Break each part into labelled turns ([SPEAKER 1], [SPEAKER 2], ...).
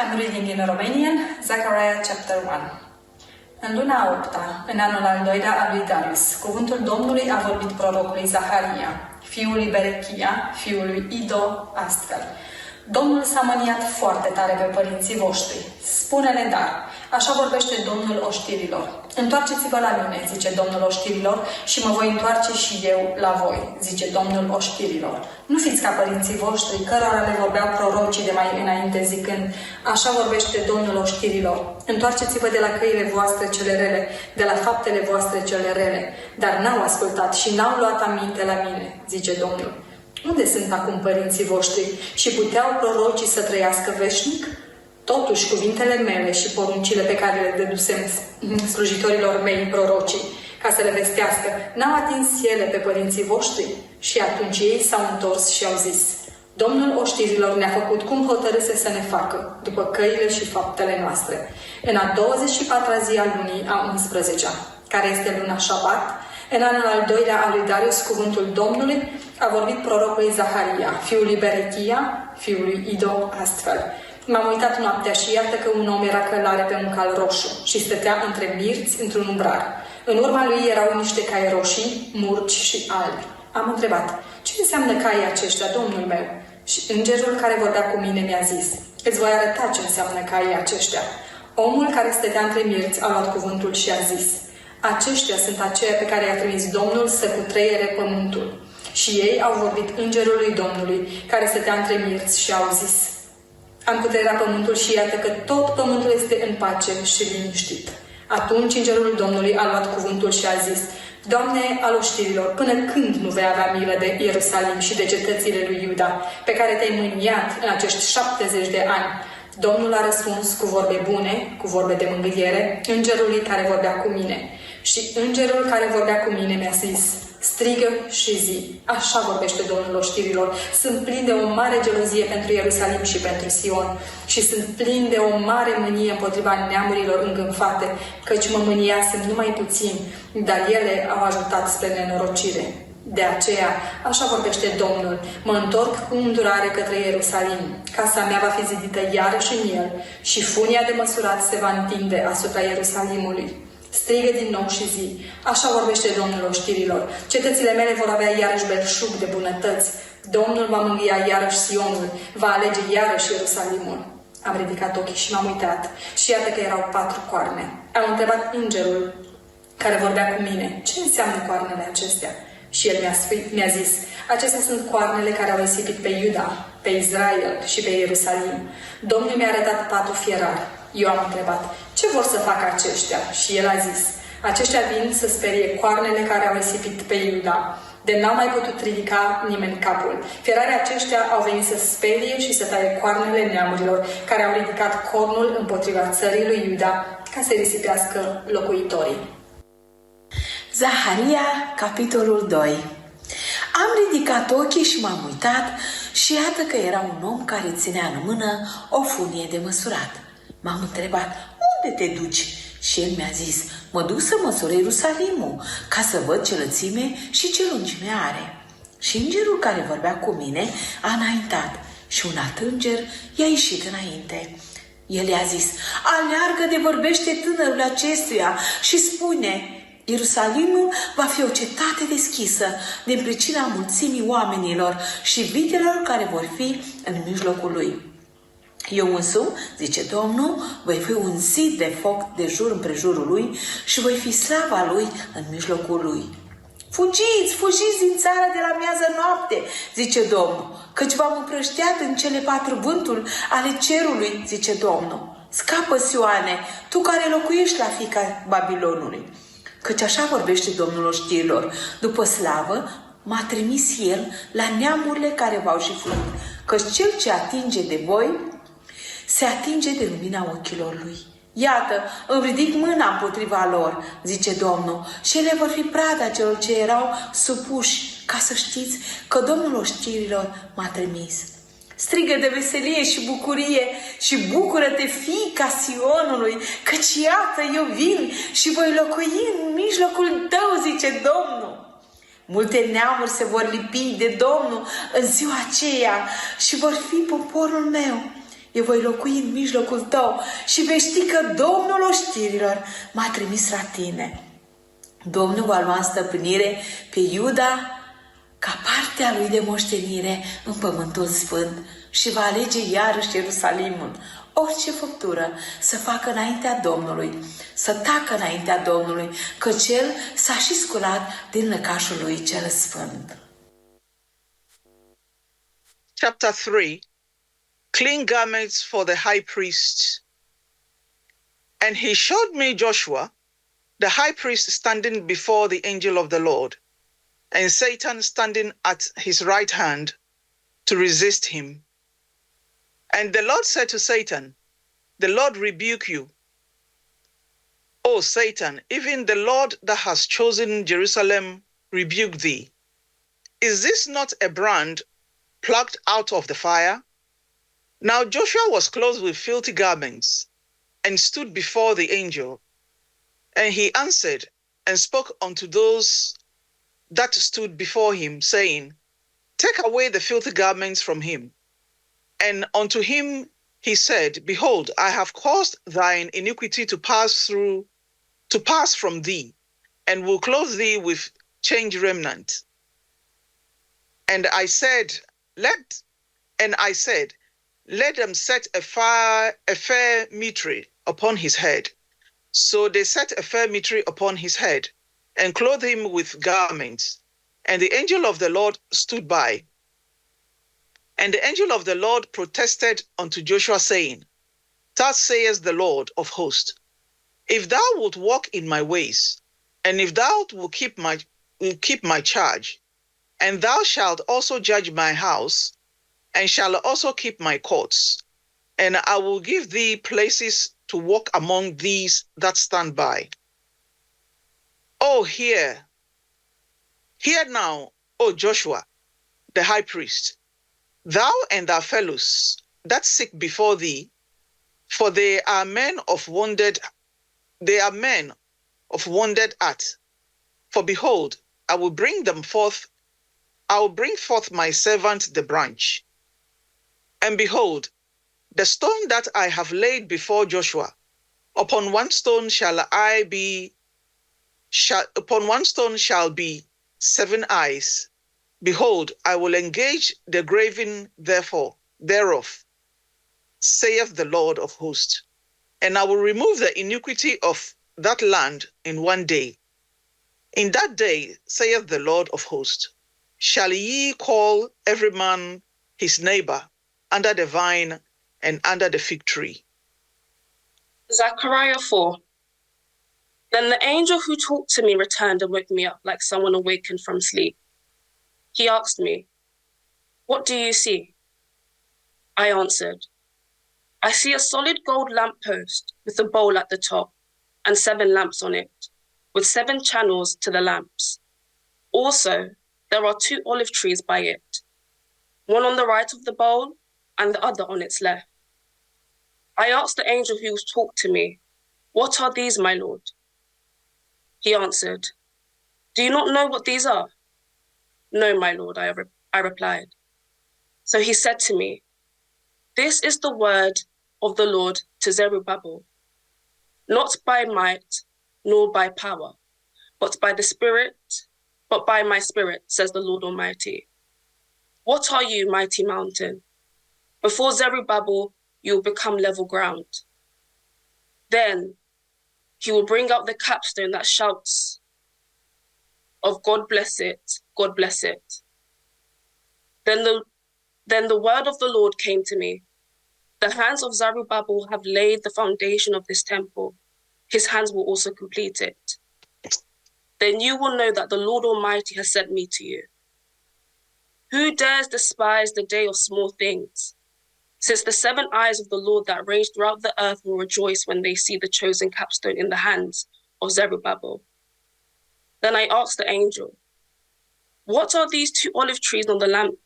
[SPEAKER 1] I'm reading in Romanian, Zechariah chapter 1. În luna a 8-a, în anul al doilea al lui Darius, cuvântul Domnului a vorbit prorocului Zechariah, fiul lui Berechia, fiul lui Ido, astfel. Domnul s-a mâniat foarte tare pe părinții voștri. Spune-le dar, așa vorbește Domnul oștirilor. Întoarceți-vă la mine, zice Domnul oștirilor, și mă voi întoarce și eu la voi, zice Domnul oștirilor. Nu fiți ca părinții voștri, cărora le vorbeau prorocii de mai înainte, zicând, așa vorbește Domnul oștirilor. Întoarceți-vă de la căile voastre cele rele, de la faptele voastre cele rele. Dar n-au ascultat și n-au luat aminte la mine, zice Domnul. Unde sunt acum părinții voștri și puteau prorocii să trăiască veșnic? Totuși, cuvintele mele și poruncile pe care le dădusem slujitorilor mei prorocii, ca să le vestească, n-au atins ele pe părinții voștri? Și atunci ei s-au întors și au zis, Domnul oștirilor ne-a făcut cum hotărâse să ne facă, după căile și faptele noastre. În a 24-a zi a lunii a 11-a, care este luna Șabat, în anul al doilea al lui Darius, cuvântul Domnului a vorbit prorocului Zechariah, fiul lui Berechia, fiul lui Ido, astfel. M-am uitat noaptea și iată că un om era călare pe un cal roșu și stătea între mirți într-un umbrar. În urma lui erau niște cai roșii, murci și albi. Am întrebat, ce înseamnă caii aceștia, Domnul meu? Și îngerul care vorbea cu mine mi-a zis, îți voi arăta ce înseamnă caii aceștia. Omul care stătea între mirți a luat cuvântul și a zis, aceștia sunt aceia pe care i-a trimis Domnul să cutreiere pământul. Și ei au vorbit îngerului Domnului, care stătea între mirți și au zis, am cutreierat pământul și iată că tot pământul este în pace și liniștit. Atunci îngerul Domnului a luat cuvântul și a zis, Doamne al oștirilor, până când nu vei avea milă de Ierusalim și de cetățile lui Iuda, pe care te-ai mâniat în acești 70 de ani? Domnul a răspuns cu vorbe bune, cu vorbe de mângâiere, îngerului care vorbea cu mine. Și îngerul care vorbea cu mine mi-a zis, strigă și zi, așa vorbește Domnul oștirilor, sunt plin de o mare gelozie pentru Ierusalim și pentru Sion și sunt plin de o mare mânie împotriva neamurilor îngânfate, căci mă mâniasem numai puțin, dar ele au ajutat spre nenorocire. De aceea, așa vorbește Domnul, mă întorc cu îndurare către Ierusalim, casa mea va fi zidită iarăși în el și funia de măsurat se va întinde asupra Ierusalimului. Strigă din nou și zi, așa vorbește Domnul oștirilor, cetățile mele vor avea iarăși belșug de bunătăți, Domnul va mângâia iarăși Sionul, va alege iarăși Ierusalimul. Am ridicat ochii și m-am uitat și iată că erau 4 coarne. Am întrebat îngerul care vorbea cu mine, ce înseamnă coarnele acestea? Și el mi-a zis, acestea sunt coarnele care au risipit pe Iuda, pe Israel și pe Ierusalim. Domnul mi-a arătat 4 fierari. Eu am întrebat, ce vor să facă aceștia? Și el a zis, aceștia vin să sperie coarnele care au risipit pe Iuda, de n-au mai putut ridica nimeni capul. Fierarii aceștia au venit să sperie și să taie coarnele neamurilor care au ridicat cornul împotriva țării lui Iuda ca să risipească locuitorii.
[SPEAKER 2] Zechariah, capitolul 2. Am ridicat ochii și m-am uitat și iată că era un om care ținea în mână o funie de măsurat. M-am întrebat, unde te duci? Și el mi-a zis, mă duc să măsor Ierusalimul, ca să văd ce lățime și ce lungime are. Și îngerul care vorbea cu mine a înaintat și un alt înger i-a ieșit înainte. El i-a zis, aleargă de vorbește tânărul acestuia și spune, Ierusalimul va fi o cetate deschisă din pricina mulțimii oamenilor și vitelor care vor fi în mijlocul lui. Eu însumi, zice Domnul, voi fi un zid de foc de jur împrejurul lui și voi fi slava lui în mijlocul lui. Fugiți, fugiți din țara de la miază noapte, zice Domnul, căci v-am împrășteat în cele 4 vânturi ale cerului, zice Domnul. Scapă, Sioane, tu care locuiești la fiica Babilonului. Căci așa vorbește Domnul oștirilor, după slavă m-a trimis El la neamurile ce v-au jifnit, căci cel ce atinge de voi se atinge de lumina ochilor Lui. Iată, îmi ridic mâna împotriva lor, zice Domnul, și ele vor fi prada celor ce erau supuși, ca să știți că Domnul oștirilor m-a trimis. Strigă de veselie și bucurie și bucură-te, fiica Sionului, căci iată, eu vin și voi locui în mijlocul tău, zice Domnul. Multe neamuri se vor lipi de Domnul în ziua aceea și vor fi poporul meu. Eu voi locui în mijlocul tău și vei ști că Domnul oștirilor m-a trimis la tine. Domnul va lua în stăpânire pe Iuda ca partea lui de moștenire în pământul sfânt și va alege iarăși Ierusalimul. Orice făptură să facă înaintea Domnului, să tacă înaintea Domnului, căci El s-a și sculat din lăcașul lui cel sfânt.
[SPEAKER 3] Chapter 3. Clean garments for the high priest. And he showed me Joshua, the high priest, standing before the angel of the Lord, and Satan standing at his right hand to resist him. And the Lord said to Satan, "The Lord rebuke you, O Satan, even the Lord that has chosen Jerusalem rebuke thee. Is this not a brand plucked out of the fire?" Now Joshua was clothed with filthy garments, and stood before the angel. And he answered and spoke unto those that stood before him, saying, "Take away the filthy garments from him." And unto him he said, "Behold, I have caused thine iniquity to pass from thee, and will clothe thee with change remnant. And I said, Let them set a fair mitre upon his head. So they set a fair mitre upon his head, and clothed him with garments. And the angel of the Lord stood by. And the angel of the Lord protested unto Joshua, saying, Thus saith the Lord of hosts, if thou wilt walk in my ways, and if thou wilt keep my charge, and thou shalt also judge my house, and shalt also keep my courts, and I will give thee places to walk among these that stand by. Oh, hear now, O Joshua, the high priest, thou and thy fellows that sit before thee, for they are men of wounded heart. For behold, I will bring forth my servant the branch. And behold, the stone that I have laid before Joshua, upon one stone shall be 7 eyes. Behold, I will engage the graving thereof, saith the Lord of hosts, and I will remove the iniquity of that land in one day. In that day, saith the Lord of hosts, shall ye call every man his neighbor under the vine and under the fig tree.
[SPEAKER 4] Zechariah 4. Then the angel who talked to me returned and woke me up like someone awakened from sleep. He asked me, "What do you see?" I answered, "I see a solid gold lamppost with a bowl at the top and 7 lamps on it, with 7 channels to the lamps. Also, there are 2 olive trees by it, one on the right of the bowl and the other on its left." I asked the angel who talked to me, "What are these, my Lord?" He answered, "Do you not know what these are?" "No, my Lord," I replied. So he said to me, "This is the word of the Lord to Zerubbabel, not by might nor by power, but by my spirit, says the Lord Almighty. What are you, mighty mountain? Before Zerubbabel, you will become level ground. Then he will bring up the capstone that shouts of God bless it, God bless it." Then the word of the Lord came to me. The hands of Zerubbabel have laid the foundation of this temple. His hands will also complete it. Then you will know that the Lord Almighty has sent me to you. Who dares despise the day of small things? Since the 7 eyes of the Lord that range throughout the earth will rejoice when they see the chosen capstone in the hands of Zerubbabel. Then I asked the angel, "What are these 2 olive trees on the lamp?"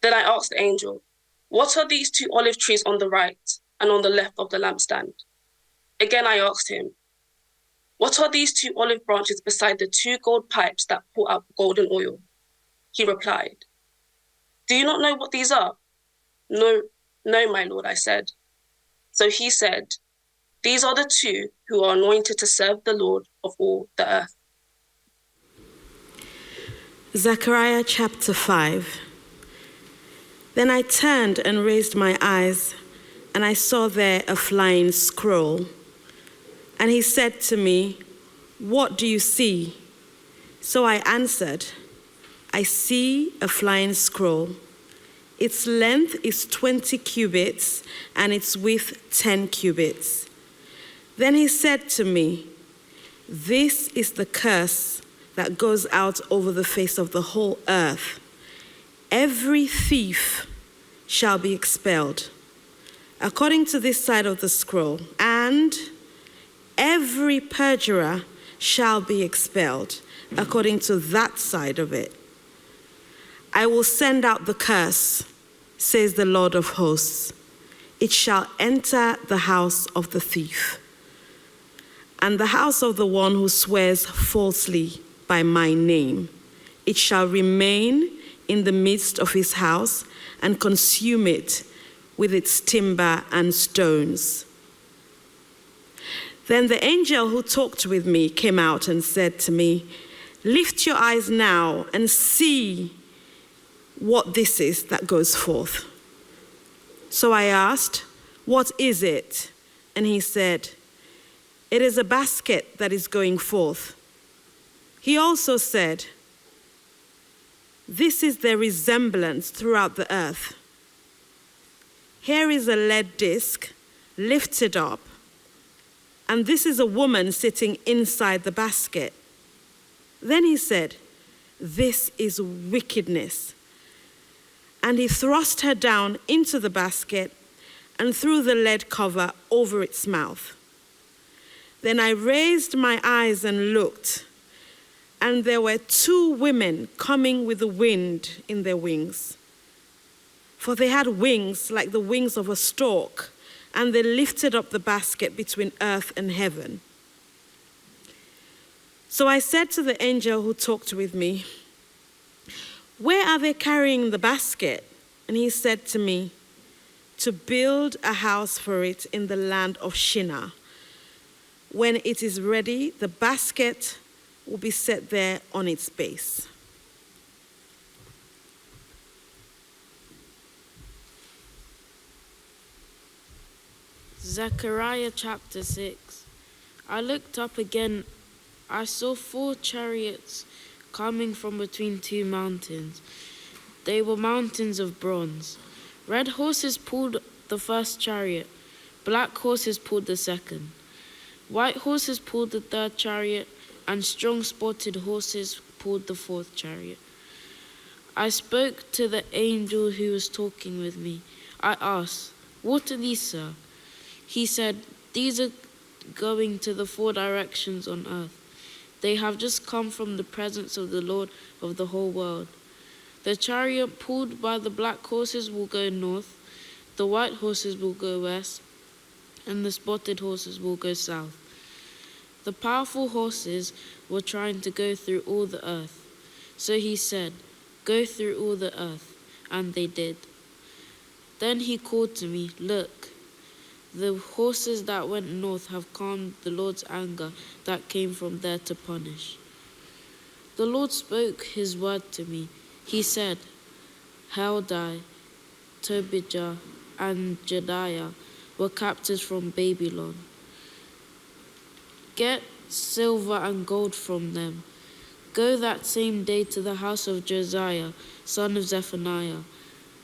[SPEAKER 4] Then I asked the angel, "What are these 2 olive trees on the right and on the left of the lampstand?" Again I asked him, "What are these 2 olive branches beside the 2 gold pipes that pour out golden oil?" He replied, "Do you not know what these are?" No, No, my lord, I said. So he said, these are the two who are anointed to serve the Lord of all the earth.
[SPEAKER 5] Zechariah chapter 5. Then I turned and raised my eyes, and I saw there a flying scroll. And he said to me, "What do you see?" So I answered, "I see a flying scroll. Its length is 20 cubits, and its width 10 cubits. Then he said to me, "This is the curse that goes out over the face of the whole earth. Every thief shall be expelled, according to this side of the scroll, and every perjurer shall be expelled, according to that side of it. I will send out the curse, says the Lord of hosts. It shall enter the house of the thief, and the house of the one who swears falsely by my name. It shall remain in the midst of his house and consume it with its timber and stones." Then the angel who talked with me came out and said to me, "Lift your eyes now and see what this is that goes forth." So I asked, "What is it?" And he said, "It is a basket that is going forth." He also said, "This is their resemblance throughout the earth. Here is a lead disc lifted up, and this is a woman sitting inside the basket." Then he said, "This is wickedness." And he thrust her down into the basket and threw the lead cover over its mouth. Then I raised my eyes and looked, and there were two women coming with the wind in their wings. For they had wings like the wings of a stork, and they lifted up the basket between earth and heaven. So I said to the angel who talked with me, "Where are they carrying the basket?" And he said to me, "To build a house for it in the land of Shinar. When it is ready, the basket will be set there on its base."
[SPEAKER 6] Zechariah chapter 6. I looked up again. I saw 4 chariots coming from between 2 mountains. They were mountains of bronze. Red horses pulled the first chariot. Black horses pulled the second. White horses pulled the third chariot, and strong spotted horses pulled the fourth chariot. I spoke to the angel who was talking with me. I asked, "What are these, sir?" He said, "These are going to the 4 directions on earth. They have just come from the presence of the Lord of the whole world. The chariot pulled by the black horses will go north, the white horses will go west, and the spotted horses will go south." The powerful horses were trying to go through all the earth. So he said, "Go through all the earth," and they did. Then he called to me, "Look, the horses that went north have calmed the Lord's anger that came from there to punish." The Lord spoke his word to me. He said, "Heldai, Tobijah, and Jedaiah were captives from Babylon. Get silver and gold from them. Go that same day to the house of Josiah, son of Zephaniah.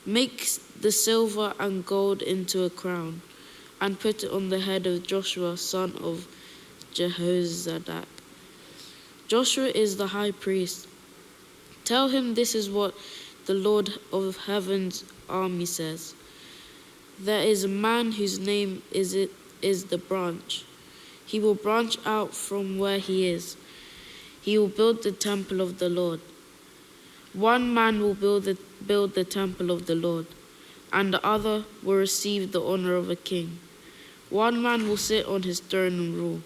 [SPEAKER 6] Make the silver and gold into a crown, and put it on the head of Joshua, son of Jehozadak. Joshua is the high priest. Tell him this is what the Lord of heaven's army says. There is a man whose name is the branch. He will branch out from where he is. He will build the temple of the Lord. One man will build the temple of the Lord, and the other will receive the honor of a king. One man will sit on his throne and rule,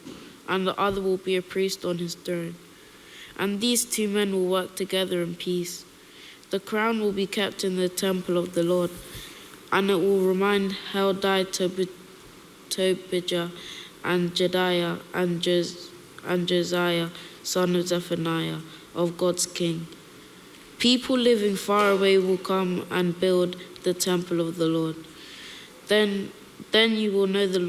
[SPEAKER 6] and the other will be a priest on his throne. And these 2 men will work together in peace. The crown will be kept in the temple of the Lord, and it will remind Heldai, Tobijah, and Jediah, and Josiah, son of Zephaniah, of God's king. People living far away will come and build the temple of the Lord. Then you will know the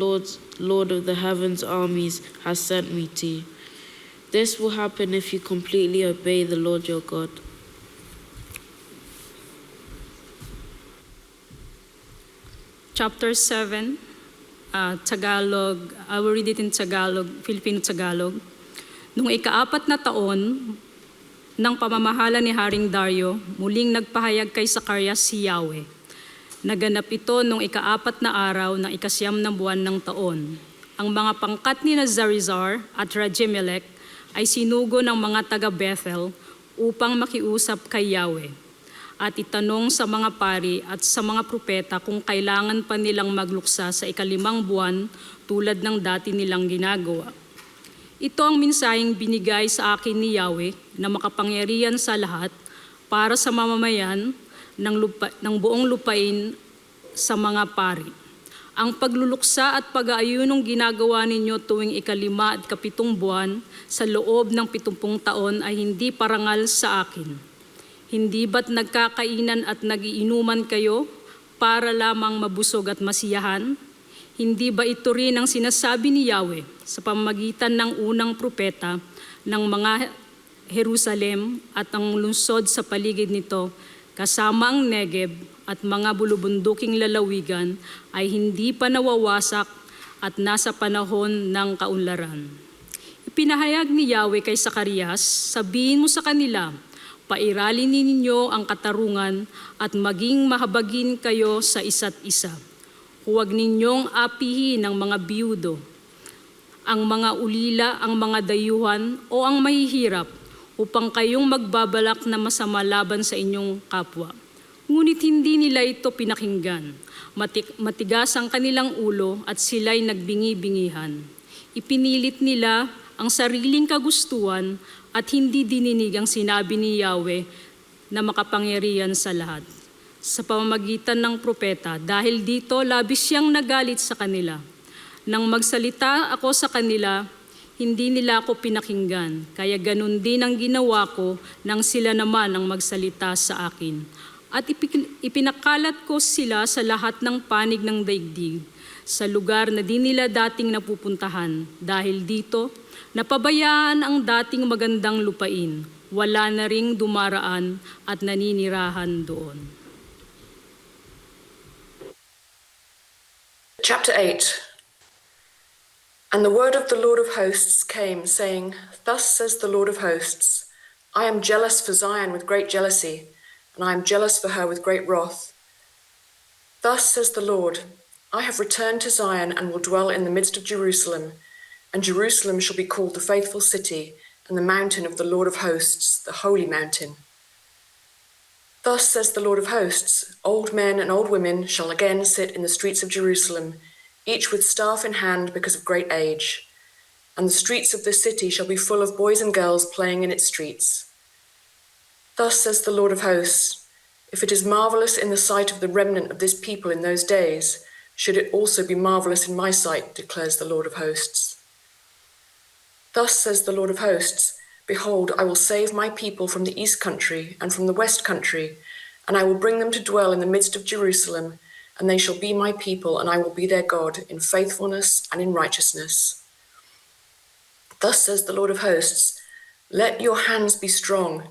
[SPEAKER 6] Lord of the heavens' armies has sent me to you. This will happen if you completely obey the Lord your God.
[SPEAKER 7] Chapter 7, Tagalog. I will read it in Tagalog, Filipino-Tagalog. Noong ika-4 na taon ng pamamahala ni Haring Dario, muling nagpahayag kay Zechariah si Yahweh. Naganap ito noong ika-4 na araw ng ika-9 na buwan ng taon. Ang mga pangkat ni Zarizar at Rajimelech ay sinugo ng mga taga-Bethel upang makiusap kay Yahweh at itanong sa mga pari at sa mga propeta kung kailangan pa nilang magluksa sa ika-5 buwan tulad ng dati nilang ginagawa. Ito ang mensaheng binigay sa akin ni Yahweh na makapangyarihan sa lahat para sa mamamayan ng buong lupain sa mga pari. Ang pagluluksa at pag-aayunong ginagawa ninyo tuwing ika-5 at ika-7 buwan sa loob ng 70 taon ay hindi parangal sa akin. Hindi ba't nagkakainan at nagiinuman kayo para lamang mabusog at masiyahan? Hindi ba ito rin ang sinasabi ni Yahweh sa pamamagitan ng unang propeta ng mga Jerusalem at ang lungsod sa paligid nito, kasama ang Negeb at mga bulubunduking lalawigan ay hindi pa nawawasak at nasa panahon ng kaunlaran? Ipinahayag ni Yahweh kay Zacharias, sabihin mo sa kanila, pairalin ninyo ang katarungan at maging mahabagin kayo sa isa't isa. Huwag ninyong apihin ang mga biyudo, ang mga ulila, ang mga dayuhan o ang mahihirap upang kayong magbabalak na masama laban sa inyong kapwa. Ngunit hindi nila ito pinakinggan. Matigas ang kanilang ulo at sila'y nagbingi-bingihan. Ipinilit nila ang sariling kagustuhan at hindi dininig ang sinabi ni Yahweh na makapangyarihan sa lahat sa pamamagitan ng propeta. Dahil dito, labis siyang nagalit sa kanila. Nang magsalita ako sa kanila, hindi nila ako pinakinggan. Kaya ganun din ang ginawa ko nang sila naman ang magsalita sa akin. At ipinakalat ko sila sa lahat ng panig ng daigdig, sa lugar na di nila dating napupuntahan. Dahil dito, napabayaan ang dating magandang lupain. Wala na ring dumaraan at naninirahan doon.
[SPEAKER 8] Chapter 8. And the word of the Lord of hosts came, saying, Thus says the Lord of hosts, I am jealous for Zion with great jealousy, and I am jealous for her with great wrath. Thus says the Lord, I have returned to Zion and will dwell in the midst of Jerusalem, and Jerusalem shall be called the faithful city, and the mountain of the Lord of hosts, the holy mountain. Thus says the Lord of hosts, old men and old women shall again sit in the streets of Jerusalem, each with staff in hand because of great age. And the streets of the city shall be full of boys and girls playing in its streets. Thus says the Lord of hosts, if it is marvelous in the sight of the remnant of this people in those days, should it also be marvelous in my sight, declares the Lord of hosts. Thus says the Lord of hosts, behold, I will save my people from the east country and from the west country, and I will bring them to dwell in the midst of Jerusalem, and they shall be my people, and I will be their God in faithfulness and in righteousness. Thus says the Lord of hosts, let your hands be strong,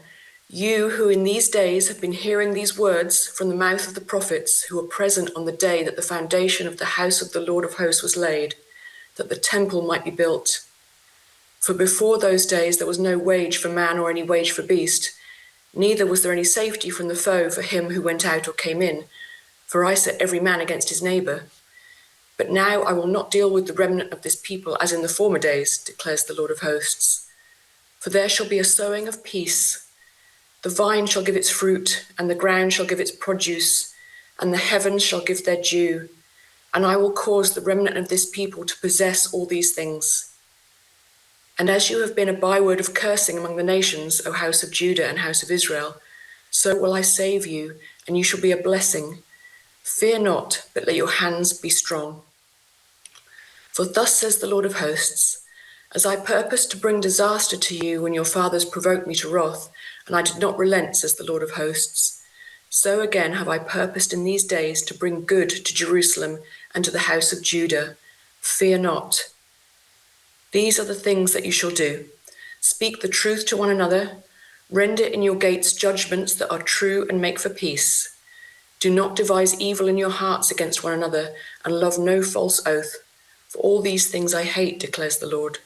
[SPEAKER 8] you who in these days have been hearing these words from the mouth of the prophets who were present on the day that the foundation of the house of the Lord of hosts was laid, that the temple might be built. For before those days there was no wage for man or any wage for beast, neither was there any safety from the foe for him who went out or came in, for I set every man against his neighbour. But now I will not deal with the remnant of this people as in the former days, declares the Lord of hosts. For there shall be a sowing of peace. The vine shall give its fruit, and the ground shall give its produce, and the heavens shall give their due. And I will cause the remnant of this people to possess all these things. And as you have been a byword of cursing among the nations, O house of Judah and house of Israel, so will I save you, and you shall be a blessing. Fear not, but let your hands be strong. For thus says the Lord of hosts, as I purposed to bring disaster to you when your fathers provoked me to wrath, and I did not relent, says the Lord of hosts, so again have I purposed in these days to bring good to Jerusalem and to the house of Judah. Fear not. These are the things that you shall do. Speak the truth to one another. Render in your gates judgments that are true and make for peace. Do not devise evil in your hearts against one another, and love no false oath. For all these things I hate, declares the Lord.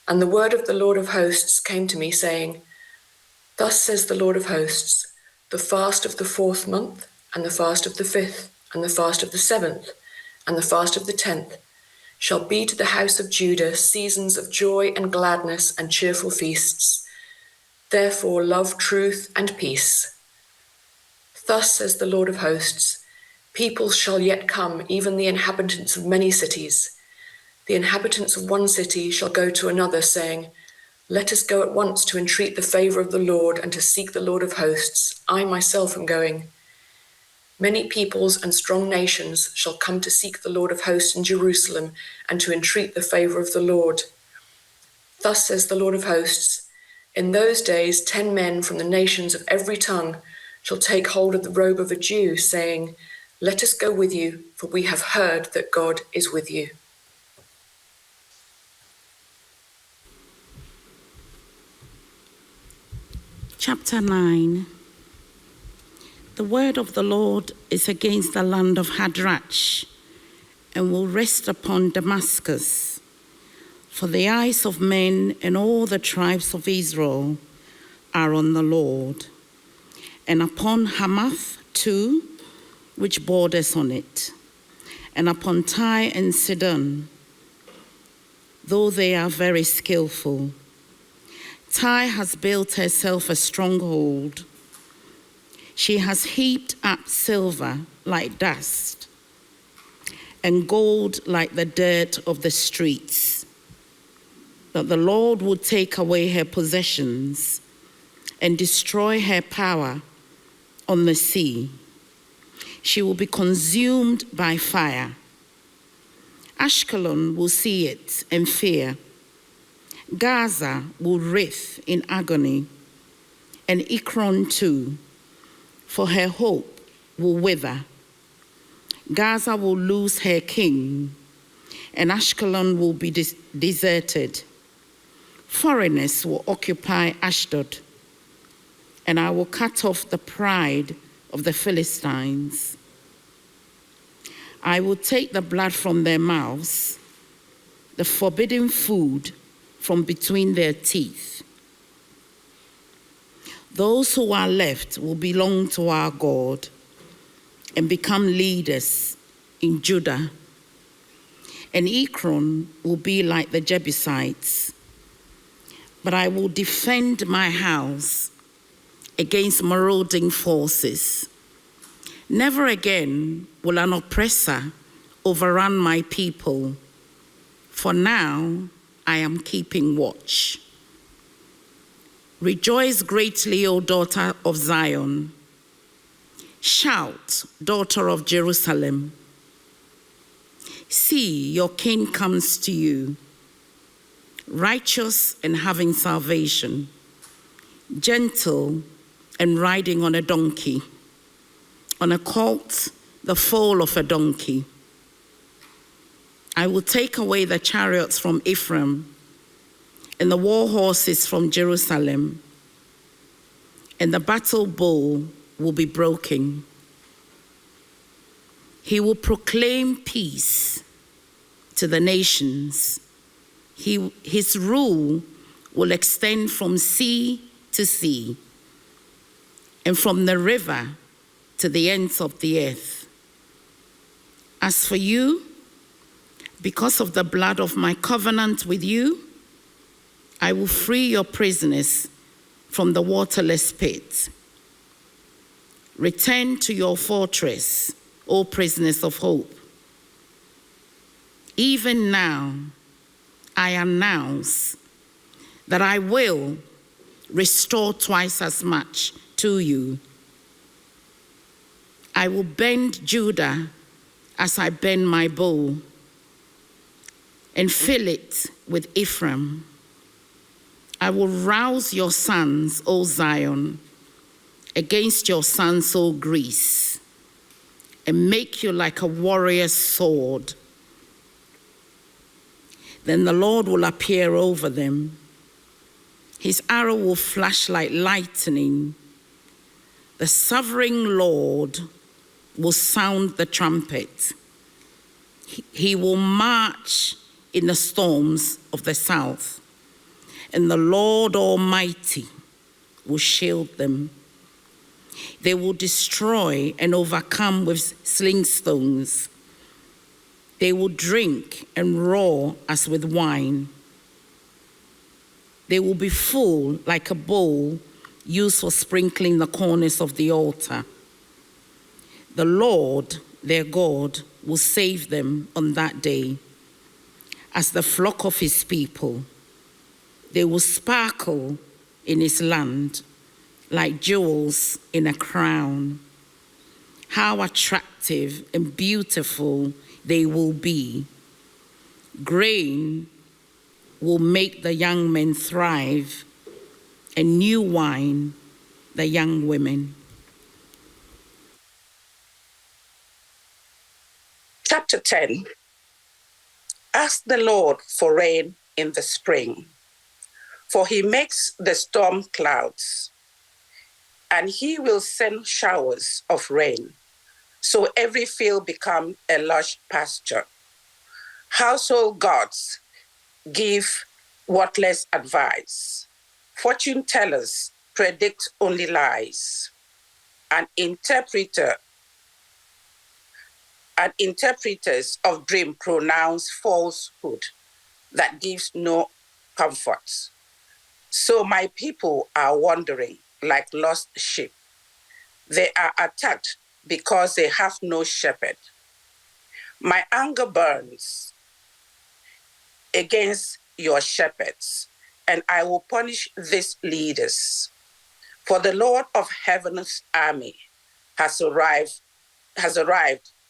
[SPEAKER 8] And the word of the Lord of hosts came to me, saying, Thus says the Lord of hosts, the fast of the 4th month, and the fast of the 5th, and the fast of the 7th, and the fast of the 10th, shall be to the house of Judah seasons of joy and gladness and cheerful feasts. Therefore love truth and peace. Thus says the Lord of hosts, peoples shall yet come, even the inhabitants of many cities. The inhabitants of one city shall go to another, saying, Let us go at once to entreat the favour of the Lord and to seek the Lord of hosts. I myself am going. Many peoples and strong nations shall come to seek the Lord of hosts in Jerusalem and to entreat the favour of the Lord. Thus says the Lord of hosts, in those days 10 men from the nations of every tongue shall take hold of the robe of a Jew, saying, Let us go with you, for we have heard that God is with you.
[SPEAKER 9] Chapter 9. The word of the Lord is against the land of Hadrach, and will rest upon Damascus. For the eyes of men and all the tribes of Israel are on the Lord, and upon Hamath too, which borders on it, and upon Tyre and Sidon, though they are very skillful. Tyre has built herself a stronghold. She has heaped up silver like dust, and gold like the dirt of the streets. That the Lord would take away her possessions and destroy her power on the sea. She will be consumed by fire. Ashkelon will see it and fear. Gaza will writhe in agony, and Ekron too, for her hope will wither. Gaza will lose her king, and Ashkelon will be deserted. Foreigners will occupy Ashdod, and I will cut off the pride of the Philistines. I will take the blood from their mouths, the forbidden food from between their teeth. Those who are left will belong to our God and become leaders in Judah. And Ekron will be like the Jebusites. But I will defend my house against marauding forces. Never again will an oppressor overrun my people, for now I am keeping watch. Rejoice greatly, O daughter of Zion. Shout, daughter of Jerusalem. See, your king comes to you, righteous and having salvation, gentle and riding on a donkey, on a colt, the foal of a donkey. I will take away the chariots from Ephraim and the war horses from Jerusalem, and the battle bow will be broken. He will proclaim peace to the nations. His rule will extend from sea to sea, and from the river to the ends of the earth. As for you, because of the blood of my covenant with you, I will free your prisoners from the waterless pit. Return to your fortress, O prisoners of hope. Even now, I announce that I will restore twice as much to you. I will bend Judah as I bend my bow, and fill it with Ephraim. I will rouse your sons, O Zion, against your sons, O Greece, and make you like a warrior's sword. Then the Lord will appear over them. His arrow will flash like lightning. The sovereign Lord will sound the trumpet. He will march in the storms of the south, and the Lord Almighty will shield them. They will destroy and overcome with slingstones. They will drink and roar as with wine. They will be full like a bowl used for sprinkling the corners of the altar. The Lord, their God, will save them on that day as the flock of his people. They will sparkle in his land like jewels in a crown. How attractive and beautiful they will be. Grain will make the young men thrive, and new wine the young women.
[SPEAKER 10] Chapter 10. Ask the Lord for rain in the spring, for he makes the storm clouds, and he will send showers of rain, so every field become a lush pasture. Household gods give worthless advice. Fortune tellers predict only lies. Interpreters of dream pronounce falsehood that gives no comfort. So my people are wandering like lost sheep. They are attacked because they have no shepherd. My anger burns against your shepherds, and I will punish these leaders. For the Lord of heaven's army has arrived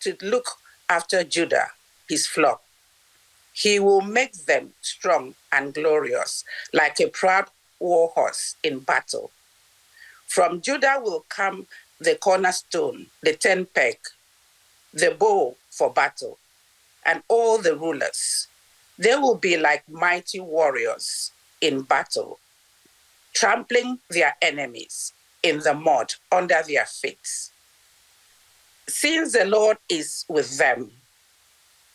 [SPEAKER 10] to look after Judah, his flock. He will make them strong and glorious, like a proud war horse in battle. From Judah will come the cornerstone, the 10 peg, the bow for battle, and all the rulers. They will be like mighty warriors in battle, trampling their enemies in the mud under their feet. Since the Lord is with them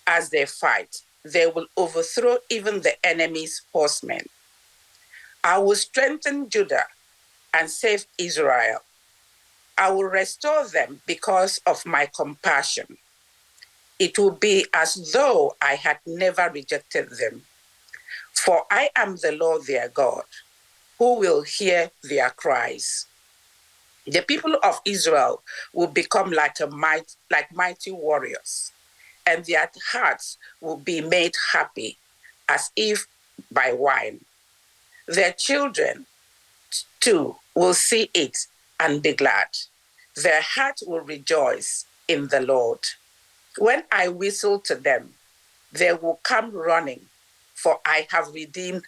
[SPEAKER 10] as they fight, they will overthrow even the enemy's horsemen. I will strengthen Judah and save Israel. I will restore them because of my compassion. It will be as though I had never rejected them. For I am the Lord their God, who will hear their cries. The people of Israel will become like mighty warriors, and their hearts will be made happy as if by wine. Their children, too, will see it and be glad. Their heart will rejoice in the Lord. When I whistle to them, they will come running, for I have redeemed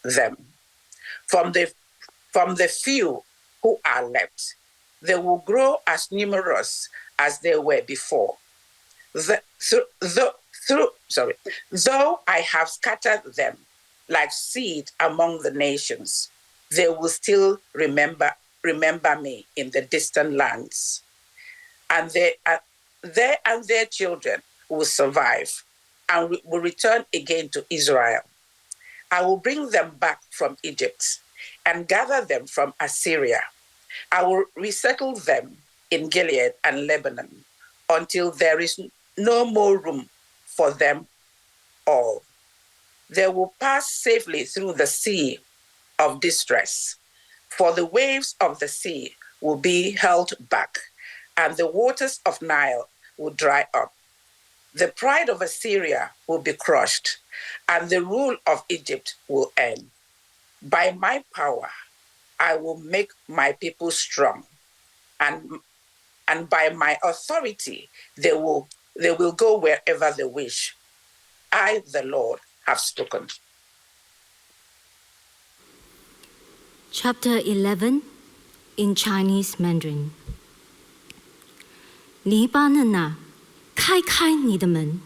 [SPEAKER 10] them. From the few who are left, they will grow as numerous as they were before. Though I have scattered them like seed among the nations, they will still remember me in the distant lands. And they and their children will survive and will return again to Israel. I will bring them back from Egypt and gather them from Assyria. I will resettle them in Gilead and Lebanon until there is no more room for them all. They will pass safely through the sea of distress, for the waves of the sea will be held back, and the waters of Nile will dry up. The pride of Assyria will be crushed, and the rule of Egypt will end. By my power, I will make my people strong, and and by my authority they will go wherever they wish. I, the Lord, have spoken.
[SPEAKER 11] Chapter 11 in Chinese Mandarin. 黎巴嫩啊，开开你的门，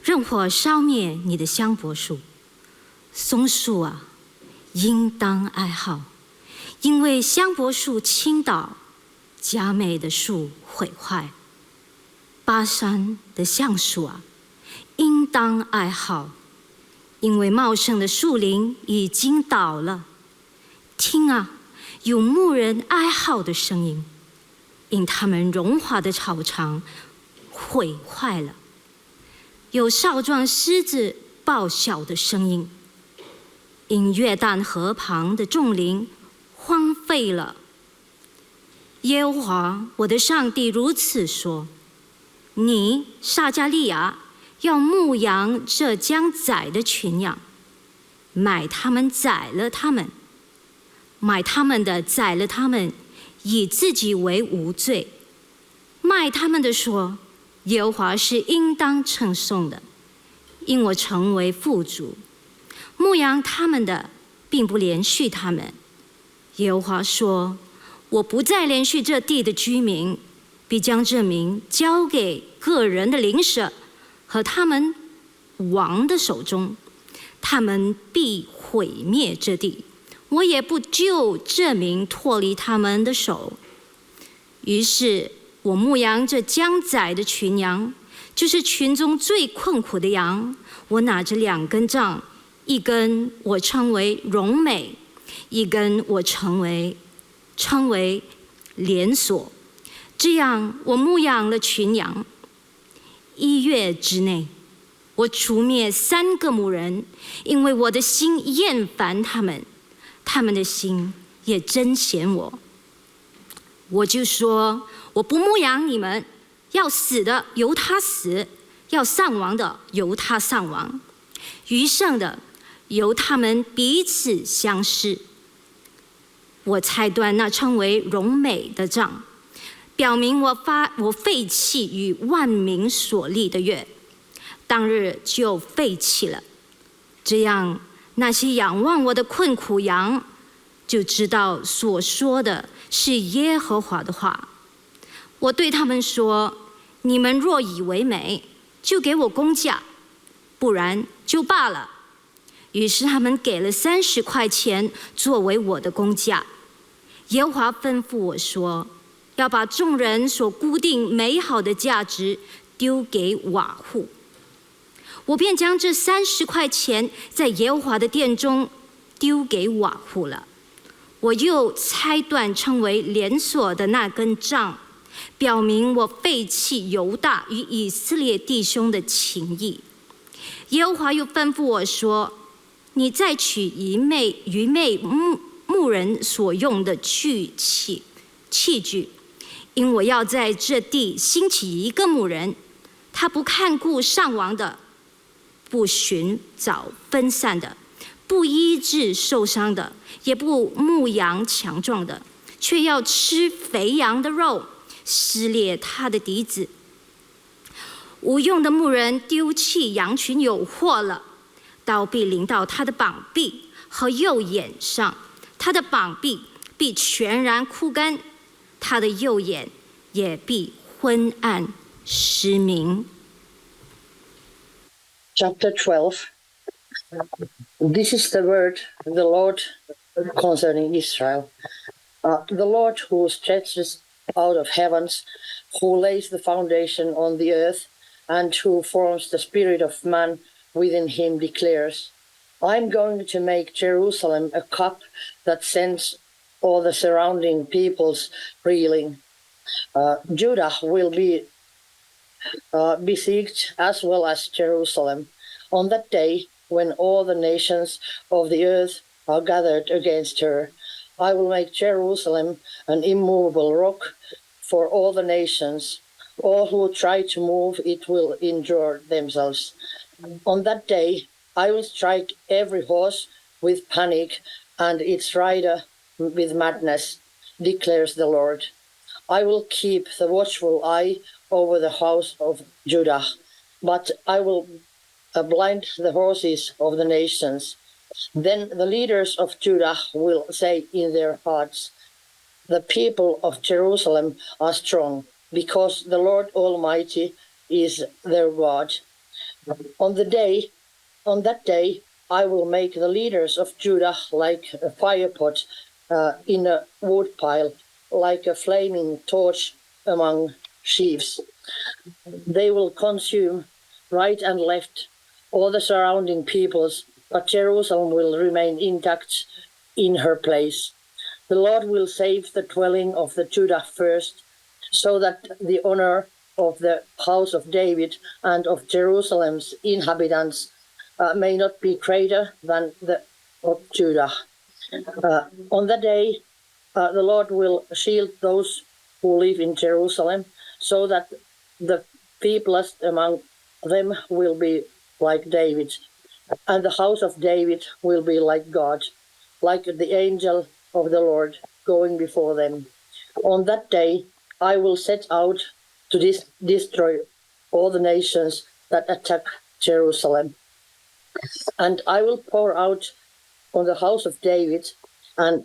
[SPEAKER 11] 任火烧灭你的香柏树。松树啊，应当哀号，因为香柏树倾倒，佳美的树毁坏。巴山的橡树啊，应当哀号，因为茂盛的树林已经倒了。听啊，有牧人哀号的声音，因他们荣华的草场毁坏了；有少壮狮子报晓的声音，因约旦河旁的众林荒废了。耶和华我的上帝如此说：你撒迦利亚要牧养这将宰的群羊，买他们宰了他们，买他们的宰了他们，以自己为无罪；卖他们的说，耶和华是应当称颂的，因我成为富足。牧养他们的，并不连续他们。耶和华说：我不再连续这地的居民，必将这民交给个人的邻舍和他们王的手中，他们必毁灭这地，我也不救这民脱离他们的手。于是我牧养这将宰的群羊，就是群中最困苦的羊。我拿着2根杖，一根我称为荣美，一根我称为连锁。这样我牧养了群羊。1月之内，我除灭3个牧人，因为我的心厌烦他们，他们的心也真嫌我。我就说，我不牧养你们，要死的由他死，要丧亡的由他丧亡，余剩的由他们彼此相视。我裁断那称为荣美的杖，表明我废弃与万民所立的约，当日就废弃了。这样，那些仰望我的困苦羊，就知道所说的是耶和华的话。我对他们说：你们若以为美，就给我工价，不然就罢了。于是他们给了30块钱作为我的工价。耶和华吩咐我说：要把众人所固定美好的价值丢给瓦户。我便将这30块钱在耶和华的殿中丢给瓦户了。我又拆断称为连锁的那根杖，表明我废弃犹大与以色列弟兄的情谊。耶和华又吩咐我说：你再取愚昧牧人所用的器具，因我要在这地兴起一个牧人，他不看顾上亡的，不寻找分散的，不医治受伤的，也不牧养强壮的，却要吃肥羊的肉，撕裂他的蹄子。无用的牧人丢弃羊群有祸了，刀必临到他的膀臂和右眼上，他的膀臂必全然枯干，他的右眼也必昏暗失明。
[SPEAKER 12] Chapter 12. This is the word of the Lord concerning Israel. The Lord who stretches out of heavens, who lays the foundation on the earth, and who forms the spirit of man within him declares, I am going to make Jerusalem a cup that sends all the surrounding peoples reeling. Judah will be besieged as well as Jerusalem on that day when all the nations of the earth are gathered against her. I will make Jerusalem an immovable rock for all the nations. All who try to move it will injure themselves. On that day, I will strike every horse with panic and its rider with madness, declares the Lord. I will keep the watchful eye over the house of Judah, but I will blind the horses of the nations. Then the leaders of Judah will say in their hearts, the people of Jerusalem are strong, because the Lord Almighty is their God. On that day, I will make the leaders of Judah like a firepot in a woodpile, like a flaming torch among sheaves. They will consume right and left all the surrounding peoples, but Jerusalem will remain intact in her place. The Lord will save the dwelling of the Judah first, so that the honor of the house of David and of Jerusalem's inhabitants may not be greater than the of Judah. On that day, the Lord will shield those who live in Jerusalem, so that the feeblest among them will be like David, and the house of David will be like God, like the angel of the Lord going before them. On that day, I will set out to destroy all the nations that attack Jerusalem. And I will pour out on the house of David and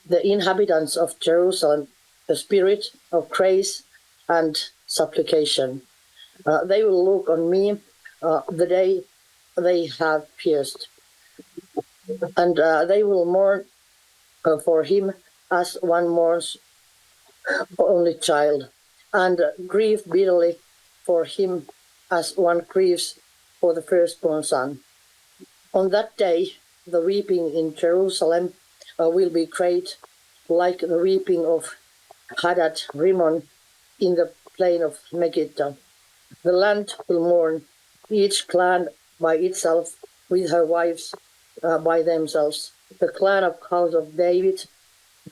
[SPEAKER 12] the inhabitants of Jerusalem the spirit of grace and supplication. They will look on me the day they have pierced, and they will mourn for him as one mourns only child, and grieve bitterly for him as one grieves for the firstborn son. On that day, the weeping in Jerusalem will be great, like the weeping of Hadad Rimmon in the plain of Megiddo. The land will mourn, each clan by itself, with her wives by themselves. The clan of house of David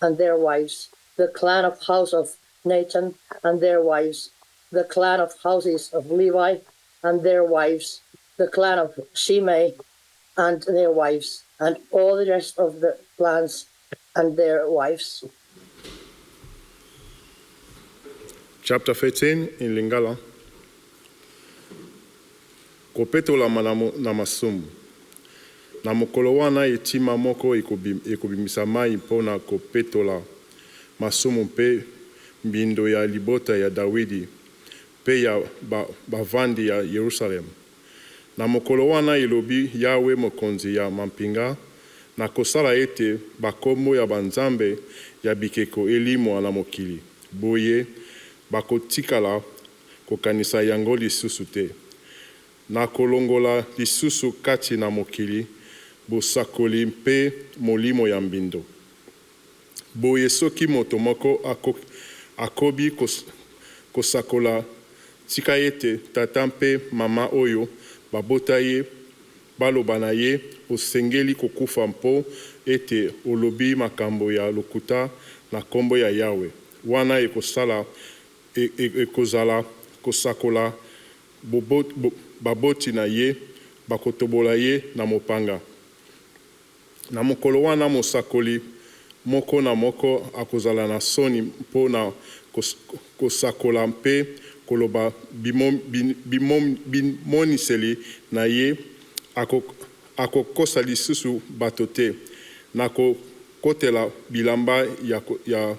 [SPEAKER 12] and their wives, the clan of house of Nathan and their wives, the clan of houses of Levi and their wives, the clan of Shimei and their wives, and all the rest of the clans and their wives.
[SPEAKER 13] Chapter 13 in Lingala. Kopetola na masumu. Na mokolo wana etima moko ekobimisa mai mpona kopetola masumu mpe mbindo ya libota ya Dawidi mpe ya bavandi ya Yerusalem. Na mokolo wana elobi Yawe mokonzi ya mampinga, na kosala ete bakombo ya banzambe ya bikeko elimwa na mokili. Boye bakotikala kokanisa yango lisusu te. Na kolongola lisusu kati na mokili, bosakoli mpe molimo ya mbindo. Boye soki moto moko akobi kosakola, tika ete tata mpe mama oyo babota ye baloba na ye, osengeli kokufa mpo ete olobi makambo ya lokuta na kombo ya Yawe. Wana ekozala kosakola baboti na ye, bakotobola ye na mopanga. Na mokolo wana mosakoli moko na moko akozala na soni mpo na kosakola mpe koloba bimoniseli na ye, akokosa lisusu bato te, na kokotela bilamba ya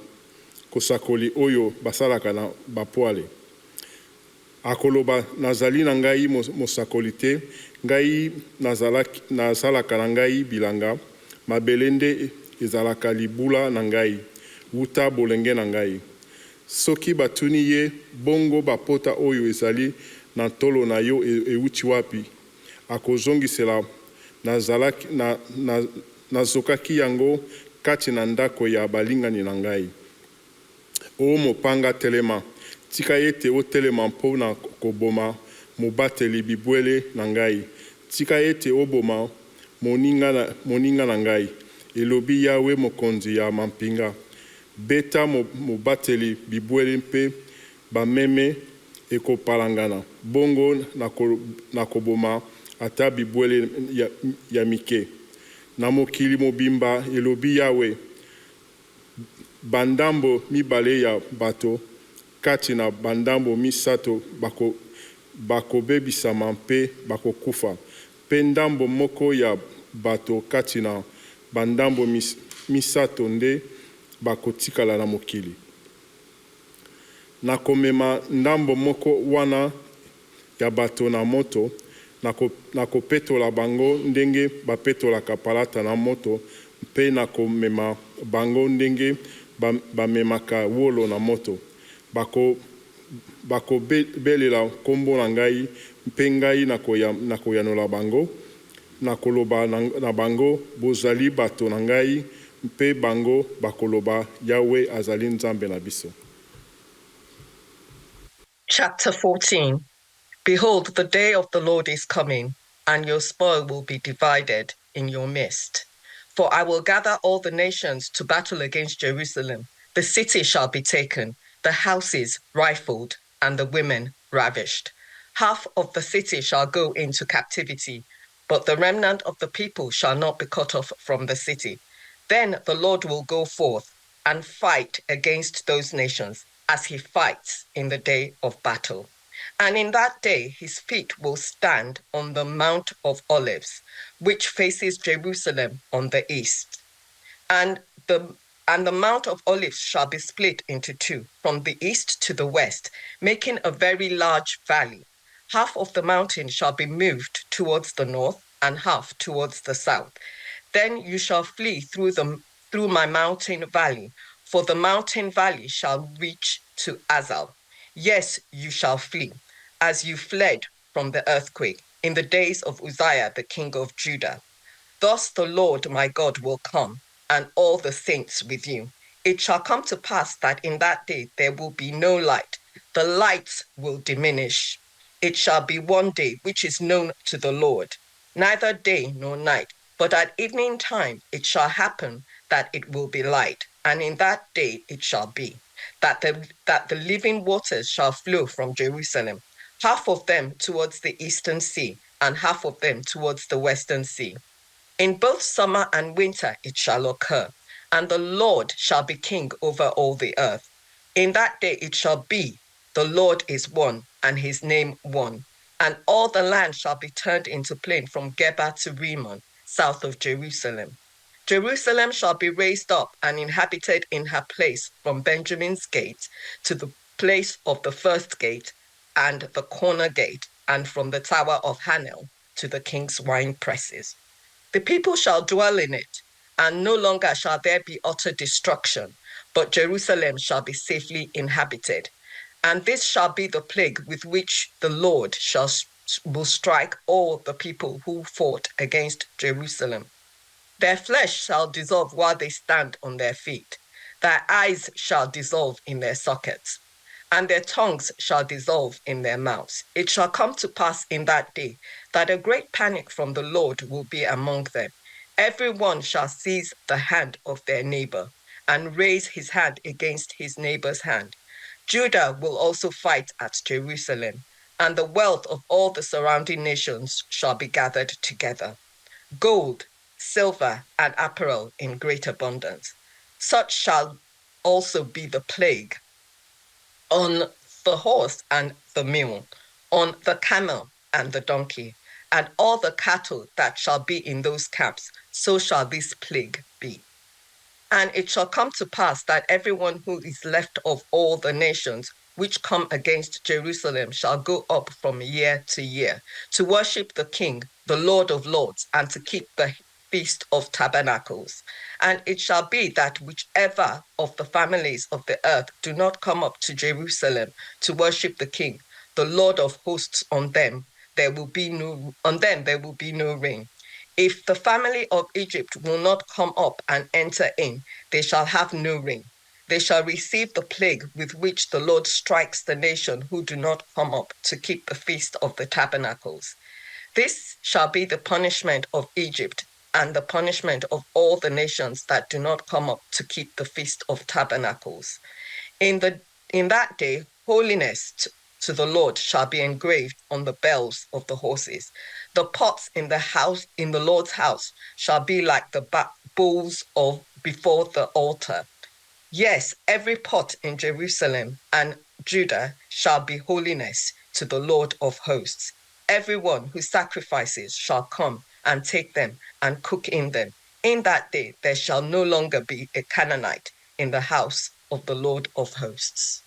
[SPEAKER 13] kosakoli oyo basalaka na bapwale. Akoloba, nazali na ngai mosakoli te, ngai nazalaka na ngai bilanga, mabele nde ezalaka libula na ngai, wuta bolenge na ngai. Soki batuni ye, bongo bapota oyo ezali na tolo na yo euti wapi, akozongisela nazokaki yango kati na ndako ya balingani na ngai. O mopanga telema, tika ete otelema mpo na koboma mobateli bibwele na ngai. Tika ete oboma moninga na ngai. Elobi Yawe mokonzi ya mampinga. Beta mobateli bibwele mpe bameme ekopalangana. Bongo na koboma ata bibwele ya mike. Na mokili mobimba elobi Yawe. bandambo mibale ya bato kati na bandambo misato bakobebisama mpe bakokufa mpe ndambo moko ya bato kati na bandambo misato nde bakotikala na mokili. Nakomema ndambo moko wana ya bato na moto, nakopetola bango ndenge bapetolaka palata na moto, mpe nakomema bango ndenge bamemaka wolo na moto. Bakobelela kombo na ngai, mpe ngai nakoyanola bango, nakoloba na bango, bozali bato na ngai, mpe bango bakoloba Yahweh azali nzambe na biso.
[SPEAKER 14] Chapter 14. Behold, the day of the Lord is coming, and your spoil will be divided in your midst. For I will gather all the nations to battle against Jerusalem. The city shall be taken, the houses rifled, and the women ravished. Half of the city shall go into captivity, but the remnant of the people shall not be cut off from the city. Then the Lord will go forth and fight against those nations, as he fights in the day of battle. And in that day his feet will stand on the Mount of Olives, which faces Jerusalem on the east. And the Mount of Olives shall be split into two, from the east to the west, making a very large valley. Half of the mountain shall be moved towards the north, and half towards the south. Then you shall flee through my mountain valley, for the mountain valley shall reach to Azal. Yes, you shall flee, as you fled from the earthquake in the days of Uzziah the king of Judah. Thus the Lord my God will come, and all the saints with you. It shall come to pass that in that day there will be no light. The lights will diminish. It shall be one day which is known to the Lord, neither day nor night. But at evening time it shall happen that it will be light, and in that day it shall be, that the living waters shall flow from Jerusalem, half of them towards the eastern sea, and half of them towards the western sea. In both summer and winter it shall occur, and the Lord shall be king over all the earth. In that day it shall be, the Lord is one, and his name one, and all the land shall be turned into plain from Geba to Rimmon, south of Jerusalem. Jerusalem shall be raised up and inhabited in her place from Benjamin's gate to the place of the first gate and the corner gate, and from the tower of Hanel to the king's wine presses. The people shall dwell in it, and no longer shall there be utter destruction, but Jerusalem shall be safely inhabited. And this shall be the plague with which the Lord will strike all the people who fought against Jerusalem. Their flesh shall dissolve while they stand on their feet. Their eyes shall dissolve in their sockets, and their tongues shall dissolve in their mouths. It shall come to pass in that day that a great panic from the Lord will be among them. Everyone shall seize the hand of their neighbor and raise his hand against his neighbor's hand. Judah will also fight at Jerusalem, and the wealth of all the surrounding nations shall be gathered together. Gold, silver, and apparel in great abundance. Such shall also be the plague on the horse and the mule, on the camel and the donkey, and all the cattle that shall be in those camps, so shall this plague be. And it shall come to pass that everyone who is left of all the nations which come against Jerusalem shall go up from year to year to worship the King, the Lord of Lords, and to keep the Feast of Tabernacles. And it shall be that whichever of the families of the earth do not come up to Jerusalem to worship the King, the Lord of hosts, on them there will be no rain. If the family of Egypt will not come up and enter in, they shall have no rain. They shall receive the plague with which the Lord strikes the nation who do not come up to keep the Feast of the Tabernacles. This shall be the punishment of Egypt and the punishment of all the nations that do not come up to keep the Feast of Tabernacles. In that day, holiness to the Lord shall be engraved on the bells of the horses. The pots in the Lord's house shall be like the bowls before the altar. Yes, every pot in Jerusalem and Judah shall be holiness to the Lord of hosts. Everyone who sacrifices shall come and take them and cook in them. In that day there shall no longer be a Canaanite in the house of the Lord of hosts.